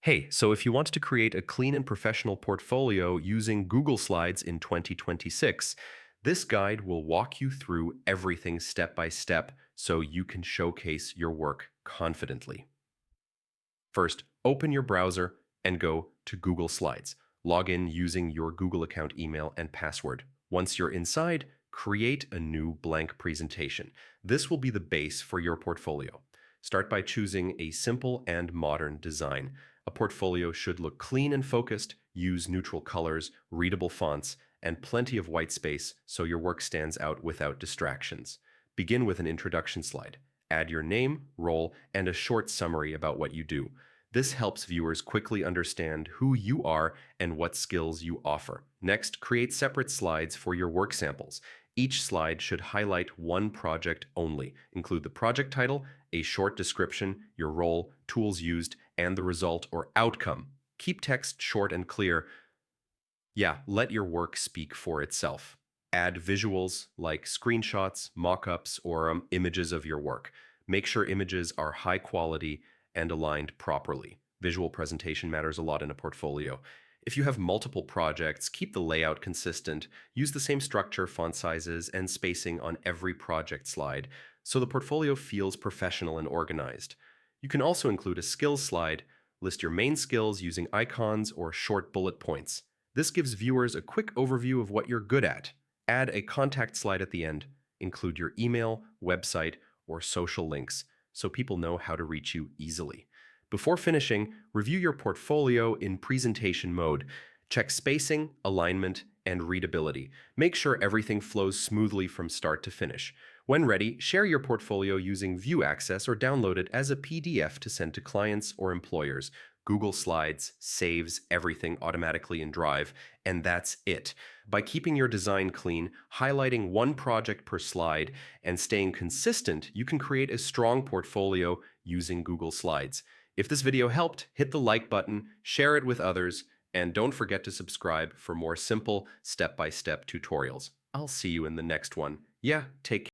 Hey, so if you want to create a clean and professional portfolio using Google Slides in 2026, this guide will walk you through everything step by step so you can showcase your work confidently. First, open your browser and go to Google Slides. Log in using your Google account email and password. Once you're inside, create a new blank presentation. This will be the base for your portfolio. Start by choosing a simple and modern design. A portfolio should look clean and focused, use neutral colors, readable fonts, and plenty of white space so your work stands out without distractions. Begin with an introduction slide. Add your name, role, and a short summary about what you do. This helps viewers quickly understand who you are and what skills you offer. Next, create separate slides for your work samples. Each slide should highlight one project only. Include the project title, a short description, your role, tools used, and the result or outcome. Keep text short and clear. Let your work speak for itself. Add visuals like screenshots, mock-ups, or images of your work. Make sure images are high quality and aligned properly. Visual presentation matters a lot in a portfolio. If you have multiple projects, keep the layout consistent. Use the same structure, font sizes, and spacing on every project slide so the portfolio feels professional and organized. You can also include a skills slide. List your main skills using icons or short bullet points. This gives viewers a quick overview of what you're good at. Add a contact slide at the end. Include your email, website, or social links so people know how to reach you easily. Before finishing, review your portfolio in presentation mode. Check spacing, alignment, and readability. Make sure everything flows smoothly from start to finish. When ready, share your portfolio using View Access or download it as a PDF to send to clients or employers. Google Slides saves everything automatically in Drive, and that's it. By keeping your design clean, highlighting one project per slide, and staying consistent, you can create a strong portfolio using Google Slides. If this video helped, hit the like button, share it with others, and don't forget to subscribe for more simple step-by-step tutorials. I'll see you in the next one. Take care.